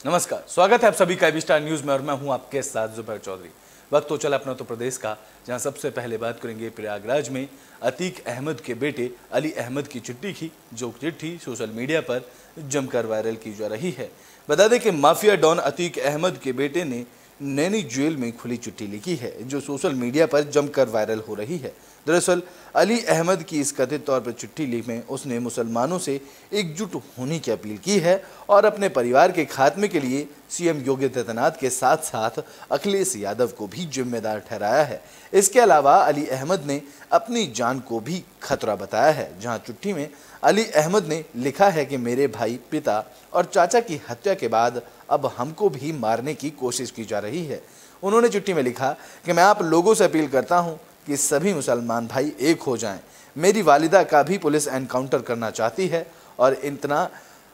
नमस्कार, स्वागत है आप सभी का एबी स्टार न्यूज में और मैं हूं आपके साथ जुबैर चौधरी। वक्त तो चला अपना उत्तर प्रदेश का, जहां सबसे पहले बात करेंगे प्रयागराज में अतीक अहमद के बेटे अली अहमद की चिट्ठी की, जो चिट्ठी सोशल मीडिया पर जमकर वायरल की जा रही है। बता दें कि माफिया डॉन अतीक अहमद के बेटे ने नैनी जेल में खुली चिट्ठी लिखी है, जो सोशल मीडिया पर जमकर वायरल हो रही है। दरअसल अली अहमद की इस कथित तौर पर चिट्ठी में उसने मुसलमानों से एकजुट होने की अपील की है और अपने परिवार के खात्मे के लिए सीएम योगी आदित्यनाथ के साथ साथ अखिलेश यादव को भी जिम्मेदार ठहराया है। इसके अलावा अली अहमद ने अपनी जान को भी खतरा बताया है, जहां चिट्ठी में अली अहमद ने लिखा है कि मेरे भाई, पिता और चाचा की हत्या के बाद अब हमको भी मारने की कोशिश की जा रही है। उन्होंने चिट्ठी में लिखा कि मैं आप लोगों से अपील करता हूं कि सभी मुसलमान भाई एक हो जाएं। मेरी वालिदा का भी पुलिस एनकाउंटर करना चाहती है और इतना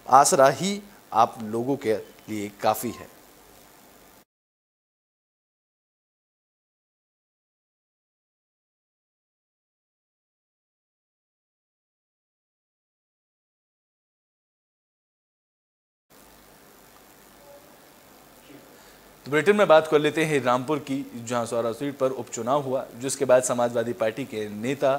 आसरा ही आप लोगों के लिए काफ़ी है। तो बुलेटिन में बात कर लेते हैं रामपुर की, जहां सौरा सीट पर उपचुनाव हुआ, जिसके बाद समाजवादी पार्टी के नेता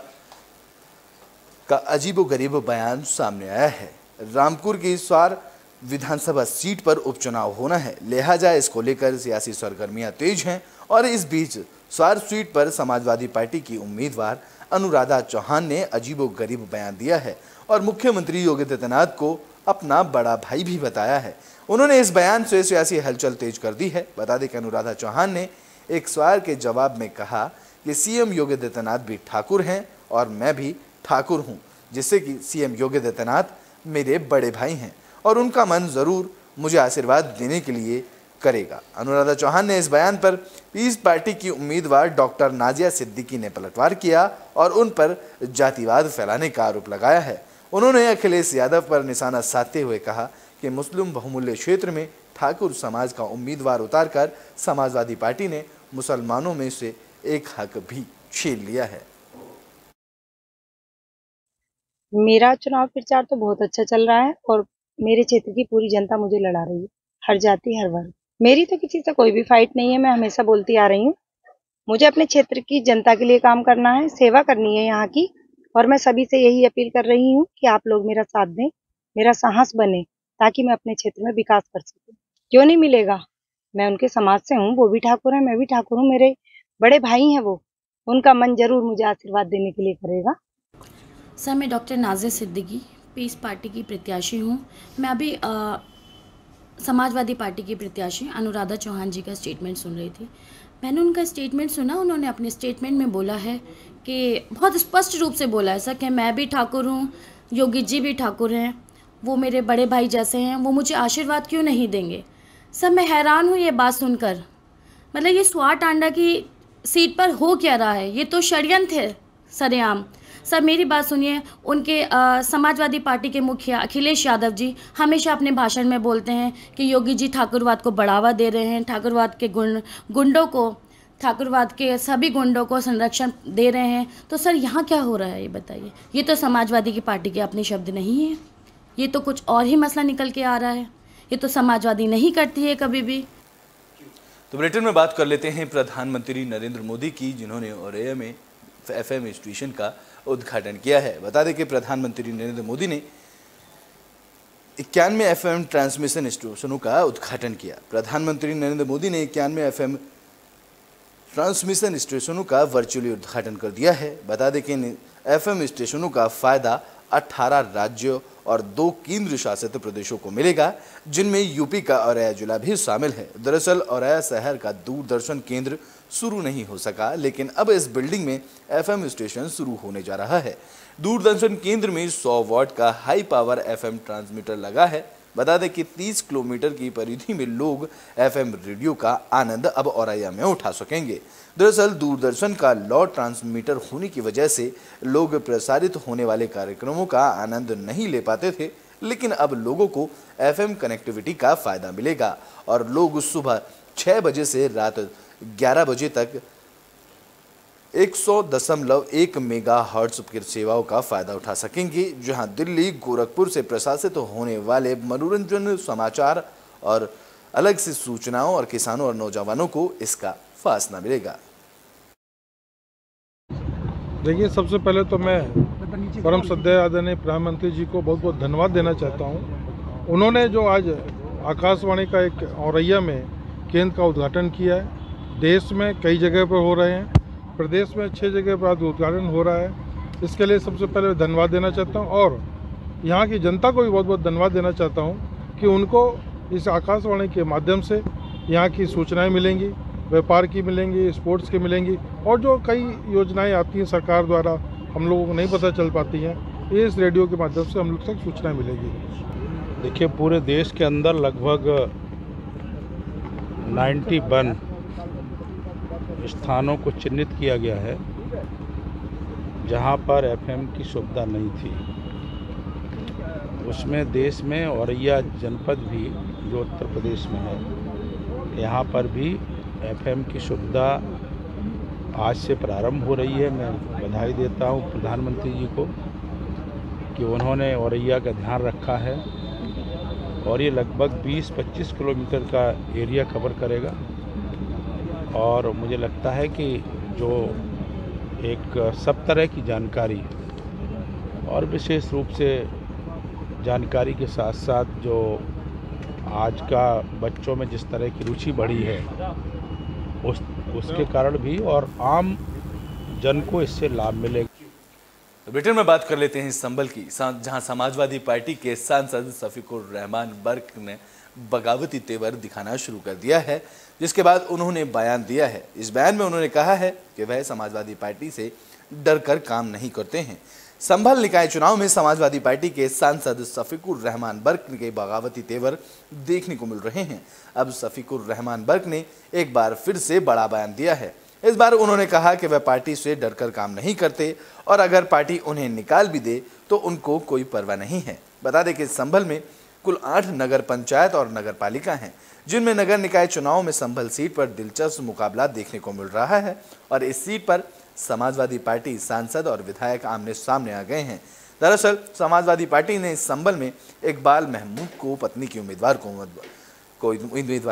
का अजीबोगरीब बयान सामने आया है। रामपुर की स्वार विधानसभा सीट पर उपचुनाव होना है, लिहाजा इसको लेकर सियासी सरगर्मियां तेज हैं और इस बीच स्वार सीट पर समाजवादी पार्टी की उम्मीदवार अनुराधा चौहान ने अजीबोगरीब बयान दिया है और मुख्यमंत्री योगी आदित्यनाथ को अपना बड़ा भाई भी बताया है। उन्होंने इस बयान से सियासी हलचल तेज कर दी है। बता दें कि अनुराधा चौहान ने एक सवाल के जवाब में कहा कि सीएम योगी आदित्यनाथ भी ठाकुर हैं और मैं भी ठाकुर हूं, जिससे कि सीएम योगी आदित्यनाथ मेरे बड़े भाई हैं और उनका मन जरूर मुझे आशीर्वाद देने के लिए करेगा। अनुराधा चौहान ने इस बयान पर पीस पार्टी की उम्मीदवार डॉक्टर नाजिया सिद्दीकी ने पलटवार किया और उन पर जातिवाद फैलाने का आरोप लगाया है। उन्होंने अखिलेश यादव पर निशाना साधते हुए कहा कि मुस्लिम बहुमूल्य क्षेत्र में ठाकुर समाज का उम्मीदवार उतारकर समाजवादी पार्टी ने मुसलमानों में से एक हक भी छीन लिया है। मेरा चुनाव प्रचार तो बहुत अच्छा चल रहा है और मेरे क्षेत्र की पूरी जनता मुझे लड़ा रही है, हर जाति हर वर्ग। मेरी तो किसी से कोई भी फाइट नहीं है, मैं हमेशा बोलती आ रही हूँ। मुझे अपने क्षेत्र की जनता के लिए काम करना है, सेवा करनी है यहाँ की, और मैं सभी से यही अपील कर रही हूँ कि आप लोग मेरा साथ दें, मेरा साहस बने, ताकि मैं अपने क्षेत्र में विकास कर सकूं। क्यों नहीं मिलेगा, मैं उनके समाज से हूँ, वो भी ठाकुर है, मैं भी ठाकुर हूँ, मेरे बड़े भाई हैं वो, उनका मन जरूर मुझे आशीर्वाद देने के लिए करेगा। सर, मैं डॉक्टर नाजिया सिद्दीकी पीस पार्टी की प्रत्याशी हूँ। मैं अभी समाजवादी पार्टी की प्रत्याशी अनुराधा चौहान जी का स्टेटमेंट सुन रही थी। मैंने उनका स्टेटमेंट सुना। उन्होंने अपने स्टेटमेंट में बोला है कि बहुत स्पष्ट रूप से बोला है सर कि मैं भी ठाकुर हूँ, योगी जी भी ठाकुर हैं, वो मेरे बड़े भाई जैसे हैं, वो मुझे आशीर्वाद क्यों नहीं देंगे। सर, मैं हैरान हूँ ये बात सुनकर। मतलब ये स्वार टांडा की सीट पर हो क्या रहा है, ये तो षड्यंत्र है सरेआम। सर, मेरी बात सुनिए। उनके समाजवादी पार्टी के मुखिया अखिलेश यादव जी हमेशा अपने भाषण में बोलते हैं कि योगी जी ठाकुरवाद को बढ़ावा दे रहे हैं, ठाकुरवाद के गुंडों को, ठाकुरवाद के सभी गुंडों को संरक्षण दे रहे हैं। तो सर, यहाँ क्या हो रहा है ये बताइए। ये तो समाजवादी की पार्टी के अपने शब्द नहीं है, ये तो कुछ और ही मसला निकल के आ रहा है। ये तो समाजवादी नहीं करती है कभी भी। तो बुलेटिन में बात कर लेते हैं प्रधानमंत्री नरेंद्र मोदी की, जिन्होंने औरैया में FM स्टेशन का उद्घाटन किया है। बता दें कि प्रधानमंत्री नरेंद्र मोदी ने 91 FM ट्रांसमिशन स्टेशनों का उद्घाटन किया। प्रधानमंत्री नरेंद्र मोदी ने 91 FM ट्रांसमिशन स्टेशनों का वर्चुअली उद्घाटन कर दिया है। बता दें कि FM स्टेशनों का फायदा 18 राज्यों और 2 केंद्र शासित प्रदेशों को मिलेगा, जिनमें यूपी का औरैया जिला भी शामिल है। दरअसल औरैया शहर का दूरदर्शन केंद्र शुरू नहीं हो सका, लेकिन अब इस बिल्डिंग में FM स्टेशन शुरू होने जा रहा है। दूरदर्शन केंद्र में 100 वॉट का हाई पावर FM ट्रांसमीटर लगा है। बता दें कि 30 किलोमीटर की परिधि में लोग FM रेडियो का आनंद अब औरैया में उठा सकेंगे। दरअसल दूरदर्शन का लौ ट्रांसमीटर होने की वजह से लोग प्रसारित होने वाले कार्यक्रमों का आनंद नहीं ले पाते थे, लेकिन अब लोगों को FM कनेक्टिविटी का फायदा मिलेगा और लोग सुबह 6 बजे से रात 11 बजे तक 100.1 मेगाहर्ट्ज की सेवाओं का फायदा उठा सकेंगे, जहां दिल्ली, गोरखपुर से प्रसारित होने वाले मनोरंजन, समाचार और अलग से सूचनाओं और किसानों और नौजवानों को इसका फासला मिलेगा। देखिए, सबसे पहले तो मैं परम श्रद्धेय आदरणीय प्रधानमंत्री जी को बहुत बहुत धन्यवाद देना चाहता हूँ। उन्होंने जो आज आकाशवाणी का एक औरैया में केंद्र का उद्घाटन किया है, देश में कई जगह पर हो रहे हैं, प्रदेश में 6 जगह पर आज उद्घाटन हो रहा है, इसके लिए सबसे पहले धन्यवाद देना चाहता हूँ। और यहाँ की जनता को भी बहुत बहुत धन्यवाद देना चाहता हूँ कि उनको इस आकाशवाणी के माध्यम से यहाँ की सूचनाएँ मिलेंगी, व्यापार की मिलेंगी, स्पोर्ट्स की मिलेंगी, और जो कई योजनाएं आती हैं सरकार द्वारा हम लोगों को नहीं पता चल पाती हैं, इस रेडियो के माध्यम से हम लोग तक सूचनाएं मिलेगी। देखिए, पूरे देश के अंदर लगभग 91 स्थानों को चिन्हित किया गया है जहां पर एफएम की सुविधा नहीं थी। उसमें देश में औरैया जनपद भी, जो उत्तर प्रदेश में है, यहाँ पर भी एफएम की सुविधा आज से प्रारंभ हो रही है। मैं बधाई देता हूँ प्रधानमंत्री जी को कि उन्होंने औरैया का ध्यान रखा है और ये लगभग 20-25 किलोमीटर का एरिया कवर करेगा। और मुझे लगता है कि जो एक सब तरह की जानकारी और विशेष रूप से जानकारी के साथ साथ जो आज का बच्चों में जिस तरह की रुचि बढ़ी है उसके कारण भी और आम जन को इससे लाभ मिलेगा। ब्रिटेन में बात कर लेते हैं संभल की, जहां समाजवादी पार्टी के सांसद शफीकुर रहमान बर्क ने बगावती तेवर दिखाना शुरू कर दिया है, जिसके बाद उन्होंने बयान दिया है। इस बयान में उन्होंने कहा है कि वह समाजवादी पार्टी से डर कर काम नहीं करते हैं। संभल निकाय चुनाव में समाजवादी पार्टी के सांसद शफीकुर रहमान बर्क के बगावती तेवर देखने को मिल रहे हैं। अब शफीकुर रहमान बर्क ने एक बार फिर से बड़ा बयान दिया है। इस बार उन्होंने कहा कि वह पार्टी से डरकर काम नहीं करते और अगर पार्टी उन्हें निकाल भी दे तो उनको कोई परवाह नहीं है। बता दें कि संभल में कुल 8 नगर पंचायत और नगर पालिका हैं, जिनमें नगर निकाय चुनाव में संभल सीट पर दिलचस्प मुकाबला देखने को मिल रहा है और इस सीट पर समाजवादी पार्टी सांसद और विधायक आमने सामने आ गए हैं। दरअसल समाजवादी पार्टी ने संभल में इकबाल महमूद को पत्नी की उम्मीदवार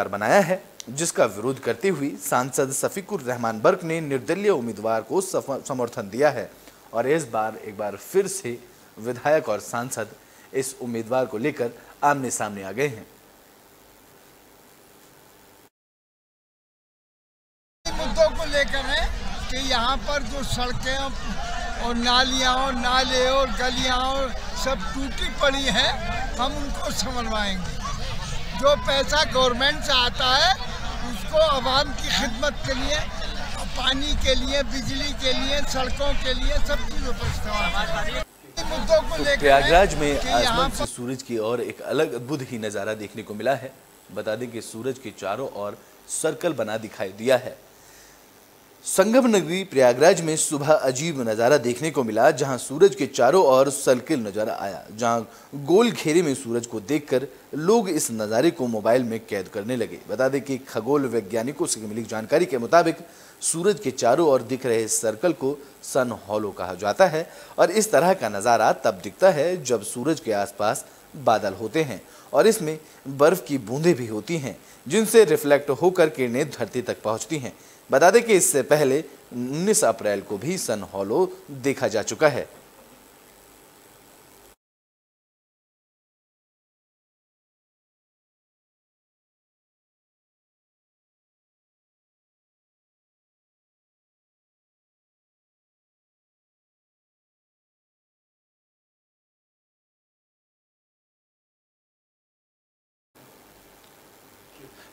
बनाया है, जिसका विरोध करते हुए सांसद शफीकुर रहमान बर्क ने निर्दलीय उम्मीदवार को समर्थन दिया है और इस बार एक बार फिर से विधायक और सांसद इस उम्मीदवार को लेकर आमने सामने आ गए हैं। मुद्दों को लेकर है कि यहाँ पर जो सड़कें और नालियाँ और नाले और गलियाँ और सब टूटी पड़ी हैं, हम उनको संवरवाएंगे। जो पैसा गवर्नमेंट से आता है उसको आवाम की खिदमत के लिए, पानी के लिए, बिजली के लिए, सड़कों के लिए, सब चीज़ों पर इस्तेमाल। मुद्दों को लेकर प्रयागराज में आसमान से सूरज की ओर एक अलग अद्भुत ही नज़ारा देखने को मिला है। बता दें कि सूरज के चारों ओर सर्कल बना दिखाई दिया है। संगम नगरी प्रयागराज में सुबह अजीब नज़ारा देखने को मिला, जहां सूरज के चारों ओर सर्किल नजर आया, जहां गोल घेरे में सूरज को देखकर लोग इस नज़ारे को मोबाइल में कैद करने लगे। बता दें कि खगोल वैज्ञानिकों से मिली जानकारी के मुताबिक सूरज के चारों ओर दिख रहे सर्कल को सन हॉलो कहा जाता है और इस तरह का नज़ारा तब दिखता है जब सूरज के आसपास बादल होते हैं और इसमें बर्फ की बूंदें भी होती हैं, जिनसे रिफ्लेक्ट होकर किरणें धरती तक पहुंचती हैं। बता दें कि इससे पहले 19 अप्रैल को भी सन हॉलो देखा जा चुका है।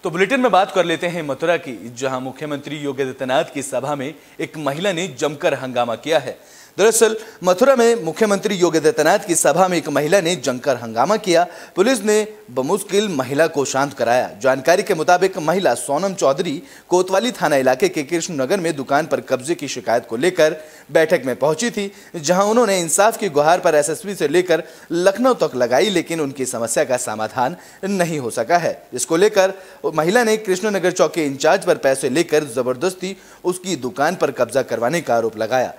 तो बुलेटिन में बात कर लेते हैं मथुरा की, जहां मुख्यमंत्री योगी आदित्यनाथ की सभा में एक महिला ने जमकर हंगामा किया है। दरअसल मथुरा में मुख्यमंत्री योगी आदित्यनाथ की सभा में एक महिला ने जमकर हंगामा किया। पुलिस ने बमुश्किल महिला को शांत कराया। जानकारी के मुताबिक महिला सोनम चौधरी कोतवाली थाना इलाके के कृष्णनगर में दुकान पर कब्जे की शिकायत को लेकर बैठक में पहुंची थी, जहां उन्होंने इंसाफ की गुहार पर एसएसपी से लेकर लखनऊ तक लगाई, लेकिन उनकी समस्या का समाधान नहीं हो सका है। इसको लेकर महिला ने कृष्णनगर चौकी इंचार्ज पर पैसे लेकर जबरदस्ती उसकी दुकान पर कब्जा करवाने का आरोप लगाया।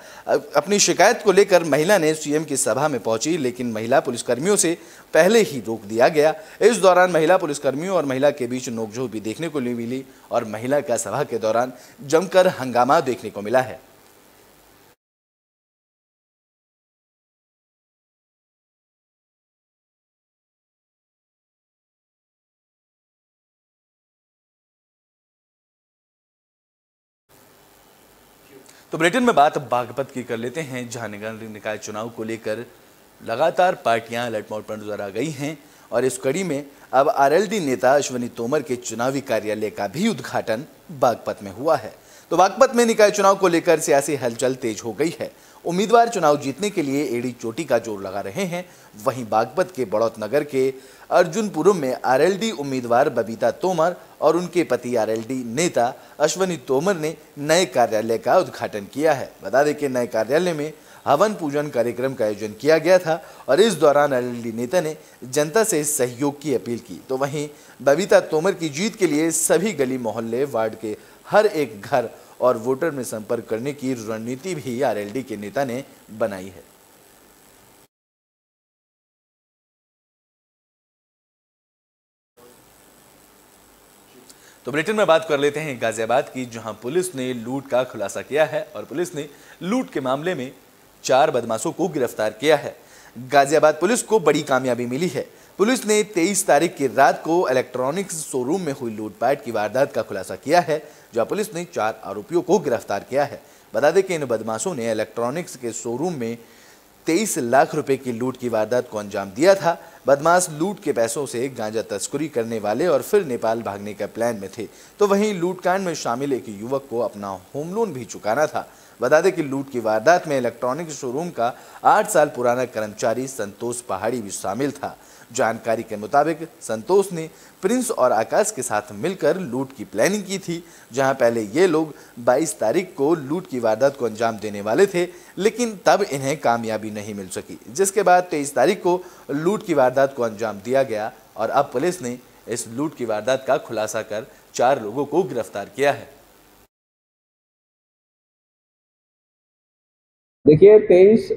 अपनी शिकायत को लेकर महिला ने सीएम की सभा में पहुंची, लेकिन महिला पुलिसकर्मियों से पहले ही रोक दिया गया। इस दौरान महिला पुलिसकर्मियों और महिला के बीच नोकझोंक भी देखने को मिली और महिला का सभा के दौरान जमकर हंगामा देखने को मिला है। तो बुलेटिन में बात बागपत की कर लेते हैं, जहां नगर निकाय चुनाव को लेकर लगातार पार्टियां लटमोट पर नजर आ गई हैं और इस कड़ी में अब आरएलडी नेता अश्विनी तोमर के चुनावी कार्यालय का भी उद्घाटन बागपत में हुआ है। तो बागपत में निकाय चुनाव को लेकर सियासी हलचल तेज हो गई है। उम्मीदवार चुनाव जीतने के लिए एड़ी चोटी का जोर लगा रहे हैं। वहीं बागपत के बड़ौत नगर के अर्जुनपुरम में आरएलडी उम्मीदवार बबीता तोमर और उनके पति आरएलडी नेता अश्विनी तोमर ने नए कार्यालय का उद्घाटन किया है। बता दें कि नए कार्यालय में हवन पूजन कार्यक्रम का आयोजन किया गया था और इस दौरान आरएलडी नेता ने जनता से सहयोग की अपील की। तो वहीं बबीता तोमर की जीत के लिए सभी गली मोहल्ले वार्ड के हर एक घर और वोटर में संपर्क करने की रणनीति भी आरएलडी के नेता ने बनाई है। तो बुलेटिन में बात कर लेते हैं गाजियाबाद की, जहां पुलिस ने लूट का खुलासा किया है और पुलिस ने लूट के मामले में 4 बदमाशों को गिरफ्तार किया है। गाजियाबाद पुलिस को बड़ी कामयाबी मिली है। पुलिस ने 23 तारीख की रात को इलेक्ट्रॉनिक्स शोरूम में हुई लूटपाट की वारदात का खुलासा किया है, जहां पुलिस ने 4 आरोपियों को गिरफ्तार किया है। बता दें कि इन बदमाशों ने इलेक्ट्रॉनिक्स के शोरूम में 23 लाख रुपए की लूट की वारदात को अंजाम दिया था। बदमाश लूट के पैसों से गांजा तस्करी करने वाले और फिर नेपाल भागने का प्लान में थे। तो वहीं लूटकांड में शामिल एक युवक को अपना होम लोन भी चुकाना था। बता दें कि लूट की वारदात में इलेक्ट्रॉनिक्स शोरूम का 8 साल पुराना कर्मचारी संतोष पहाड़ी भी शामिल था। जानकारी के मुताबिक संतोष ने प्रिंस और आकाश के साथ मिलकर लूट की प्लानिंग की थी, जहां पहले ये लोग 22 तारीख को लूट की वारदात को अंजाम देने वाले थे, लेकिन तब इन्हें कामयाबी नहीं मिल सकी, जिसके बाद 23 तारीख को लूट की वारदात को अंजाम दिया गया और अब पुलिस ने इस लूट की वारदात का खुलासा कर 4 लोगों को गिरफ्तार किया है। देखिए 23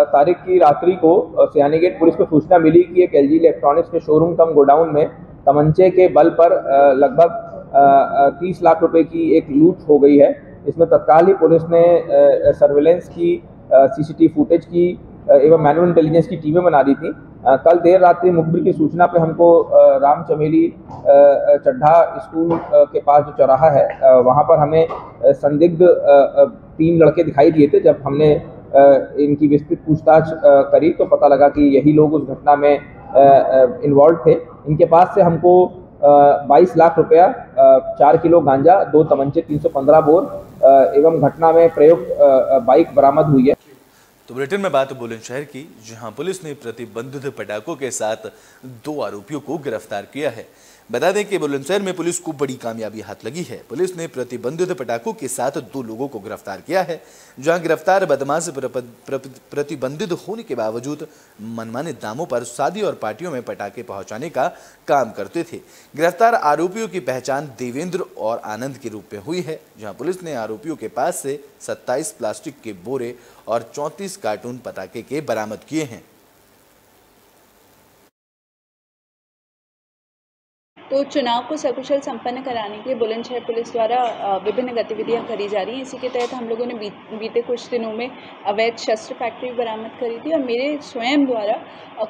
तारीख की रात्रि को सियानी गेट पुलिस को सूचना मिली कि एक एलजी इलेक्ट्रॉनिक्स के शोरूम कम गोडाउन में तमंचे के बल पर लगभग 30 लाख रुपए की एक लूट हो गई है। इसमें तत्काल ही पुलिस ने सर्वेलेंस की, सीसीटीवी फुटेज की एवं मैनुअल इंटेलिजेंस की टीमें बना दी थी। कल देर रात्रि मुखबिर की सूचना पे हमको राम चमेली चड्ढा स्कूल के पास जो चौराहा है वहाँ पर हमें संदिग्ध 3 लड़के दिखाई दिए थे। जब हमने इनकी विस्तृत पूछताछ करी तो पता लगा कि यही लोग उस घटना में इन्वॉल्व थे। इनके पास से हमको 22 लाख रुपया, 4 किलो गांजा, 2 तमंचे, 315 बोर एवं घटना में प्रयुक्त बाइक बरामद हुई है। तो बुलेटिन में बात बुलंदशहर की, जहां पुलिस ने प्रतिबंधित पटाखों के साथ 2 आरोपियों को गिरफ्तार किया है। बता दें कि बुलंदशहर में पुलिस को बड़ी कामयाबी हाथ लगी है। पुलिस ने प्रतिबंधित पटाखों के साथ 2 लोगों को गिरफ्तार किया है, जहां गिरफ्तार बदमाश प्रतिबंधित होने के बावजूद मनमाने दामों पर शादी और पार्टियों में पटाखे पहुंचाने का काम करते थे। गिरफ्तार आरोपियों की पहचान देवेंद्र और आनंद के रूप में हुई है, जहां पुलिस ने आरोपियों के पास से 27 प्लास्टिक के बोरे और 34 कार्टून पटाखे के बरामद किए हैं। तो चुनाव को सकुशल संपन्न कराने के लिए बुलंदशहर पुलिस द्वारा विभिन्न गतिविधियां करी जा रही हैं। इसी के तहत हम लोगों ने बीते कुछ दिनों में अवैध शस्त्र फैक्ट्री बरामद करी थी और मेरे स्वयं द्वारा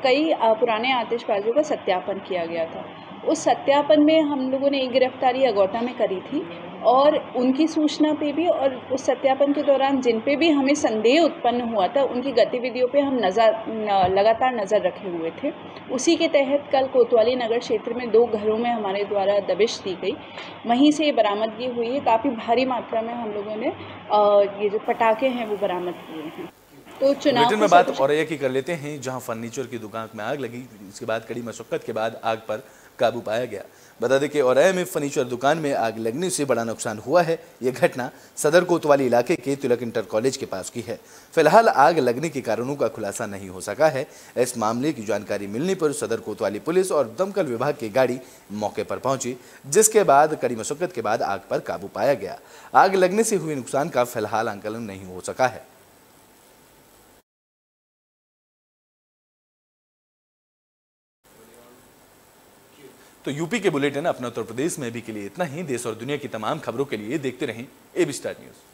कई पुराने आतिशबाजियों का सत्यापन किया गया था। उस सत्यापन में हम लोगों ने एक गिरफ्तारी अगौता में करी थी और उनकी सूचना पे भी और उस सत्यापन के दौरान जिन पे भी हमें संदेह उत्पन्न हुआ था उनकी गतिविधियों पे हम लगातार नज़र रखे हुए थे। उसी के तहत कल कोतवाली नगर क्षेत्र में 2 घरों में हमारे द्वारा दबिश दी गई, वहीं से बरामदगी हुई है। काफ़ी भारी मात्रा में हम लोगों ने ये जो पटाखे हैं वो बरामद किए हैं। तो चुनाव में बात औरैया की कर लेते हैं, जहां फर्नीचर की दुकान में आग लगी। इसके बाद कड़ी मशक्कत के बाद आग पर काबू पाया गया। बता दें कि औरैया में फर्नीचर दुकान में आग लगने से बड़ा नुकसान हुआ है। यह घटना सदर कोतवाली इलाके के तिलक इंटर कॉलेज के पास की है। फिलहाल आग लगने के कारणों का खुलासा नहीं हो सका है। इस मामले की जानकारी मिलने पर सदर कोतवाली पुलिस और दमकल विभाग की गाड़ी मौके पर पहुंची, जिसके बाद कड़ी मशक्कत के बाद आग पर काबू पाया गया। आग लगने से हुए नुकसान का फिलहाल आंकलन नहीं हो सका है। तो यूपी के बुलेटिन अपना उत्तर प्रदेश में भी के लिए इतना ही। देश और दुनिया की तमाम खबरों के लिए देखते रहें एबी स्टार न्यूज़।